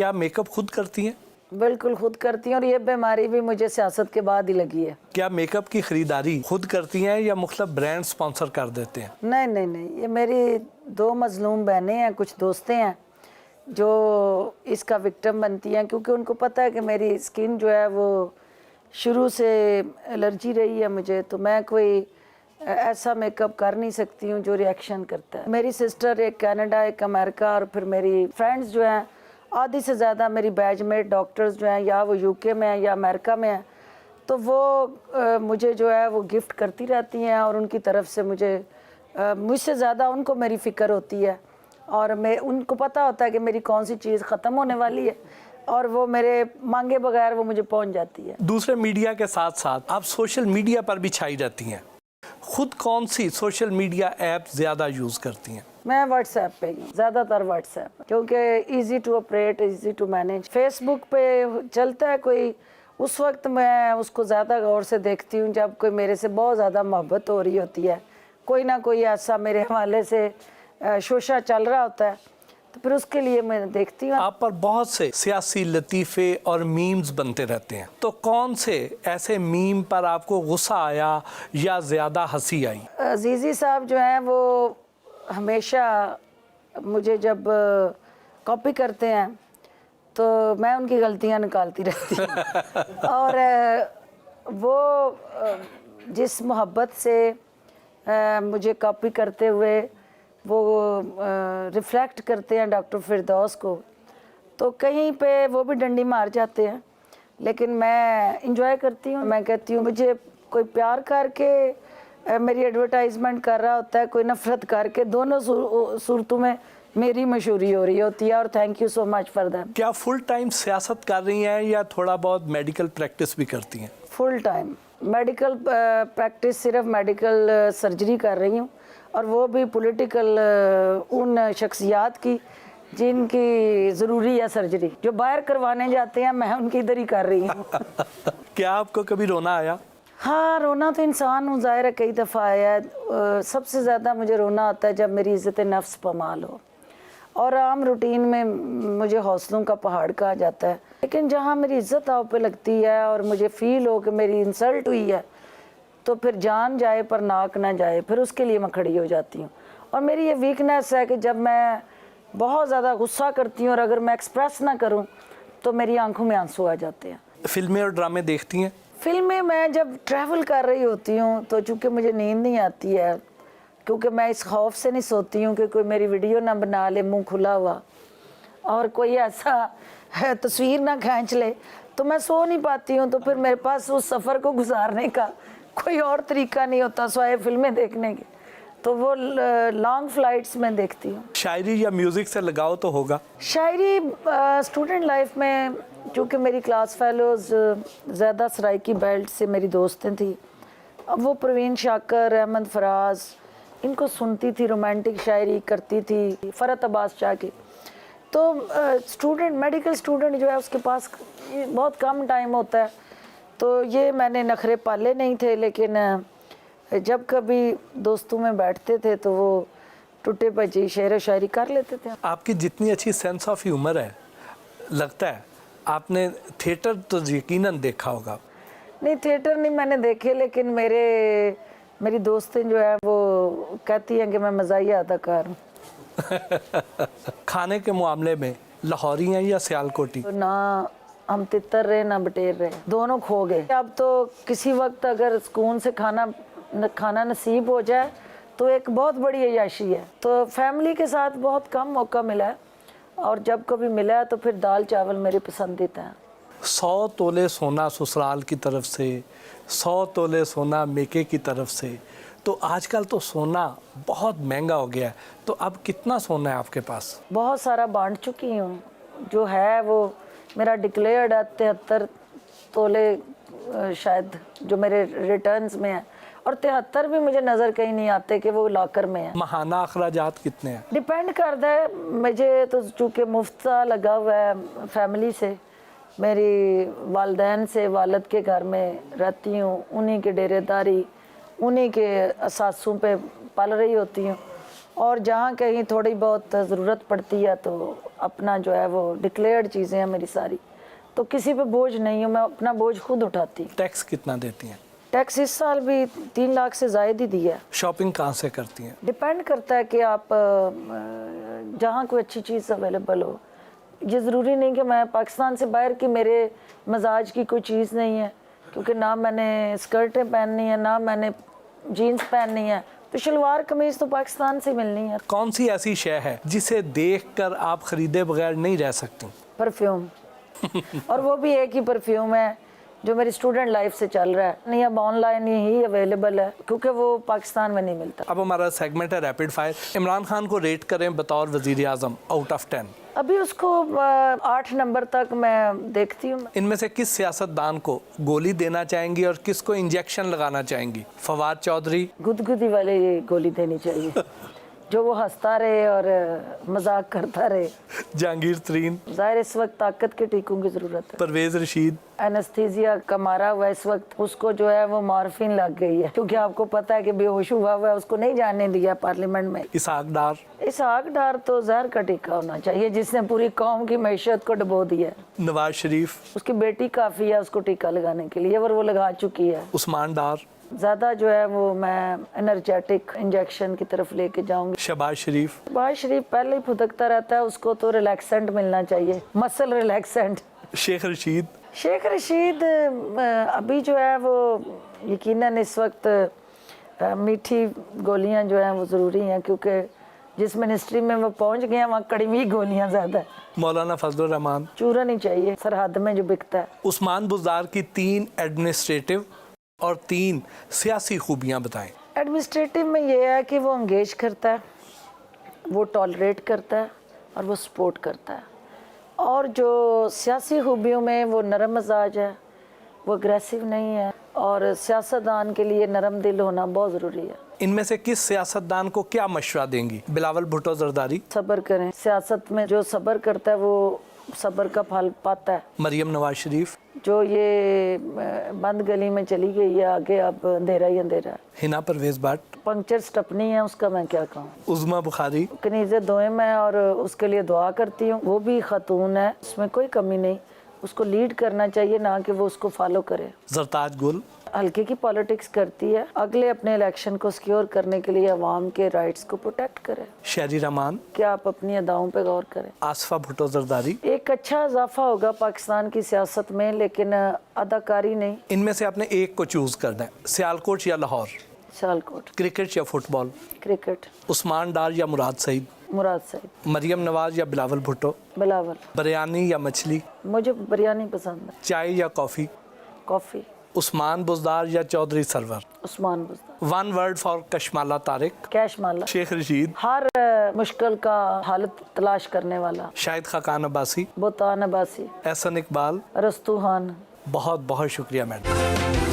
क्या मेकअप खुद करती हैं? बिल्कुल खुद करती हूँ, और ये बीमारी भी मुझे सियासत के बाद ही लगी है। क्या मेकअप की खरीदारी खुद करती हैं या मुख्तलिफ ब्रांड स्पॉन्सर कर देते हैं? नहीं नहीं नहीं, ये मेरी 2 मजलूम बहनें हैं, कुछ दोस्तें हैं जो इसका विक्टिम बनती हैं, क्योंकि उनको पता है कि मेरी स्किन जो है वो शुरू से एलर्जी रही है मुझे, तो मैं कोई ऐसा मेकअप कर नहीं सकती हूँ जो रिएक्शन करता है। मेरी सिस्टर एक कनाडा, एक अमेरिका, और फिर मेरी फ्रेंड्स जो हैं आधी से ज़्यादा मेरी बैचमेट डॉक्टर्स जो हैं या वो यूके में हैं या अमेरिका में हैं, तो वो मुझे जो है वो गिफ्ट करती रहती हैं, और उनकी तरफ से मुझसे ज़्यादा उनको मेरी फ़िक्र होती है, और मैं उनको पता होता है कि मेरी कौन सी चीज़ ख़त्म होने वाली है, और वो मेरे मांगे बगैर वो मुझे पहुंच जाती है। दूसरे मीडिया के साथ साथ आप सोशल मीडिया पर भी छाई रहती हैं, खुद कौन सी सोशल मीडिया ऐप ज़्यादा यूज़ करती हैं? मैं व्हाट्सएप पे ही, ज़्यादातर व्हाट्सएप, क्योंकि easy to operate, easy to manage. Facebook पे चलता है कोई, उस वक्त मैं उसको ज़्यादा गौर से देखती हूँ जब कोई मेरे से बहुत ज़्यादा मोहब्बत हो रही होती है, कोई ना कोई ऐसा मेरे हवाले से शोशा चल रहा होता है, तो फिर उसके लिए मैं देखती हूँ। आप पर बहुत से सियासी लतीफ़े और मीम्स बनते रहते हैं, तो कौन से ऐसे मीम पर आपको गुस्सा आया या ज़्यादा हंसी आई? अजीज़ी साहब जो हैं वो हमेशा मुझे जब कॉपी करते हैं तो मैं उनकी गलतियां निकालती रहती हूँ और वो जिस मोहब्बत से मुझे कॉपी करते हुए वो रिफ्लेक्ट करते हैं डॉक्टर फिरदौस को, तो कहीं पे वो भी डंडी मार जाते हैं, लेकिन मैं इंजॉय करती हूँ। मैं कहती हूँ मुझे कोई प्यार करके मेरी एडवर्टाइजमेंट कर रहा होता है, कोई नफरत करके, दोनों सूरतों में मेरी मशहूरी हो रही होती है, और thank you so much for that. क्या फुल टाइम सियासत कर रही हैं या थोड़ा बहुत मेडिकल प्रैक्टिस भी करती हैं? फुल टाइम मेडिकल प्रैक्टिस, सिर्फ मेडिकल सर्जरी कर रही हूँ, और वो भी पॉलिटिकल उन शख्सियात की जिनकी ज़रूरी है सर्जरी, जो बाहर करवाने जाते हैं, मैं उनकी इधर ही कर रही हूँ। क्या आपको कभी रोना आया? हाँ, रोना तो इंसान हूँ, ज़ाहिर है कई दफ़ा आया है। सबसे ज़्यादा मुझे रोना आता है जब मेरी इज़्ज़त नफ्स पमाल हो, और आम रूटीन में मुझे हौसलों का पहाड़ कहा जाता है, लेकिन जहाँ मेरी इज़्ज़त दांव पे लगती है और मुझे फ़ील हो कि मेरी इंसल्ट हुई है, तो फिर जान जाए पर नाक ना जाए, फिर उसके लिए मैं खड़ी हो जाती हूँ। और मेरी ये वीकनेस है कि जब मैं बहुत ज़्यादा गुस्सा करती हूँ और अगर मैं एक्सप्रेस ना करूँ तो मेरी आंखों में आंसू आ जाते हैं। फिल्में और ड्रामे देखती हैं? फिल्में मैं जब ट्रैवल कर रही होती हूँ तो चूँकि मुझे नींद नहीं आती है, क्योंकि मैं इस खौफ से नहीं सोती हूँ कि कोई मेरी वीडियो ना बना ले मुंह खुला हुआ, और कोई ऐसा तस्वीर ना खींच ले, तो मैं सो नहीं पाती हूँ। तो फिर मेरे पास उस सफ़र को गुजारने का कोई और तरीका नहीं होता सिवाय फिल्में देखने के, तो वो लॉन्ग फ्लाइट्स में देखती हूँ। शायरी या म्यूज़िक से लगाव तो होगा? शायरी स्टूडेंट लाइफ में, चूँकि मेरी क्लास फेलोज़ ज़्यादा सराइकी बेल्ट से मेरी दोस्तें थी, अब वो प्रवीण शाकर, अहमद फराज, इनको सुनती थी, रोमांटिक शायरी करती थी, फ़रत अब्बास शाह की। तो स्टूडेंट, मेडिकल स्टूडेंट जो है उसके पास बहुत कम टाइम होता है, तो ये मैंने नखरे पाले नहीं थे, लेकिन जब कभी दोस्तों में बैठते थे तो वो टूटे भजी शेर शायरी कर लेते थे। आपकी जितनी अच्छी सेंस ऑफ ह्यूमर है, लगता है आपने थिएटर तो यकीनन देखा होगा। नहीं, थिएटर नहीं मैंने देखे, लेकिन मेरी दोस्तें जो है वो कहती हैं कि मैं मज़ाहिया अदाकार हूँ। खाने के मामले में लाहौरी हैं या सियालकोटी? तो ना हम तितर रहे ना बटेर रहे, दोनों खो गए। अब तो किसी वक्त अगर सुकून से खाना नसीब हो जाए तो एक बहुत बड़ी अयाशी है। तो फैमिली के साथ बहुत कम मौका मिला है, और जब कभी मिला है तो फिर दाल चावल मेरे पसंदीदा हैं। 100 तोले सोना ससुराल की तरफ से, 100 तोले सोना मेके की तरफ से, तो आजकल तो सोना बहुत महंगा हो गया है, तो अब कितना सोना है आपके पास? बहुत सारा बांट चुकी हूँ, जो है वो मेरा डिक्लेयर्ड है 73 तोले शायद जो मेरे रिटर्न्स में है, और 73 भी मुझे नज़र कहीं नहीं आते कि वो लॉकर में है। महाना अखराजात कितने हैं? डिपेंड करता है, मुझे तो चूँकि मुफ्त लगा हुआ है फैमिली से, मेरी वालदैन से, वालिद के घर में रहती हूँ, उन्हीं के डेरेदारी, उन्हीं के असासों पे पल रही होती हूँ, और जहाँ कहीं थोड़ी बहुत ज़रूरत पड़ती है तो अपना जो है वो डिक्लेयर्ड चीज़ें हैं मेरी सारी, तो किसी पे बोझ नहीं हूँ, मैं अपना बोझ खुद उठाती हूँ। टैक्स कितना देती हैं? टैक्स इस साल भी 3 लाख से ज़ायद ही दिया है। शॉपिंग कहाँ से करती हैं? डिपेंड करता है कि आप जहाँ कोई अच्छी चीज़ अवेलेबल हो। ये ज़रूरी नहीं कि मैं पाकिस्तान से बाहर की मेरे मजाज की कोई चीज़ नहीं है, क्योंकि ना मैंने स्कर्टें पहननी है ना मैंने जीन्स पहननी है, तो शलवार कमीज़ तो पाकिस्तान से मिलनी है। कौन सी ऐसी शय है जिसे देखकर आप खरीदे बगैर नहीं रह सकती? परफ्यूम और वो भी एक ही परफ्यूम है जो मेरी स्टूडेंट लाइफ से चल रहा है, नहीं अब ऑनलाइन ही अवेलेबल है क्योंकि वो पाकिस्तान में नहीं मिलता। अब हमारा सेगमेंट है रैपिड फायर। इमरान खान को रेट करें बतौर वजीर आज़म आउट ऑफ 10। अभी उसको 8 नंबर तक मैं देखती हूँ। इनमें से किस सियासतदान को गोली देना चाहेंगी और किसको इंजेक्शन लगाना चाहेंगी? फवाद चौधरी? गुदगुदी वाले गोली देनी चाहिए जो वो हंसता रहे और मजाक करता रहे। जहांगीर तरीन? ज़ाहिर इस वक्त ताकत के टीकों की ज़रूरत है। परवेज़ रशीद? एनेस्थीसिया का मारा हुआ इस वक्त, उसको जो है वो मॉर्फिन लग गई है क्योंकि आपको पता है कि बेहोश हुआ है, उसको नहीं जाने दिया पार्लियामेंट में। इसहाक डार? इसहाक डार तो जहर का टीका होना चाहिए जिसने पूरी कौम की मैशत को डुबो दिया। नवाज शरीफ? उसकी बेटी काफ़ी है उसको टीका लगाने के लिए और वो लगा चुकी है। उस्मान डार? ज़्यादा जो है वो मैं एनर्जेटिक इंजेक्शन की तरफ लेके जाऊंगी। शहबाज शरीफ? शहबाज शरीफ पहले ही फुदकता रहता है, उसको तो रिलैक्सेंट मिलना चाहिए, मसल रिलैक्सेंट। शेख रशीद? शेख रशीद अभी जो है वो यकीनन इस वक्त मीठी गोलियां जो हैं वो ज़रूरी हैं क्योंकि जिस मिनिस्ट्री में वो पहुंच गए हैं वहाँ कड़वी गोलियां ज़्यादा है। मौलाना फजलुर रहमान? चूरन ही चाहिए सरहद में जो बिकता है। उस्मान बुज़दार की 3 एडमिनिस्ट्रेटिव और 3 सियासी खूबियाँ बताएं। एडमिनिस्ट्रेटिव में ये है कि वो इंगेज करता है, वो टॉलरेट करता है और वो सपोर्ट करता है, और जो सियासी खूबियों में वो नरम मिजाज है, वो अग्रेसिव नहीं है, और सियासतदान के लिए नरम दिल होना बहुत ज़रूरी है। इनमें से किस सियासतदान को क्या मशवरा देंगी? बिलावल भुट्टो जरदारी? सब्र करें, सियासत में जो सब्र करता है वो सब्र का फल पाता है। मरियम नवाज शरीफ? जो ये बंद गली में चली गई है, आगे अब अंधेरा ही अंधेरा है। हिना परवेज़ भट्ट? पंक्चर स्टपनी है उसका, मैं क्या कहूँ। उज़मा बुखारी? कनीज़े दोएम है और उसके लिए दुआ करती हूँ, वो भी खातून है, उसमें कोई कमी नहीं, उसको लीड करना चाहिए ना कि वो उसको फॉलो करे। जरताज गुल? हल्के की पॉलिटिक्स करती है, अगले अपने इलेक्शन को सिक्योर करने के लिए अवाम के राइट्स को प्रोटेक्ट करे। शहरी रहमान? क्या आप अपनी अदाओं पे गौर करें। आसफा भुट्टो जरदारी? एक अच्छा इजाफा होगा पाकिस्तान की सियासत में, लेकिन अदाकारी नहीं। इनमें से आपने एक को चूज करना है, सियालकोट या लाहौर? सियालकोट। क्रिकेट या फुटबॉल? क्रिकेट। उस्मान डार या मुराद सईद? मुराद सईद। मरियम नवाज या बिलावल भुट्टो? बिलावल। बिरयानी या मछली? मुझे बिरयानी पसंद है। चाय या कॉफ़ी? कॉफ़ी। उस्मान बुज़दार या Chaudhry Sarwar? Usman Buzdar. 1 word for Kashmala Tariq? Cash माला। शेख रशीद? हर मुश्किल का हल तलाश करने वाला। शाहिद खाकान अब्बासी? बोतान अब्बासी। एहसन इकबाल? रस्तू खान। बहुत बहुत शुक्रिया मैडम।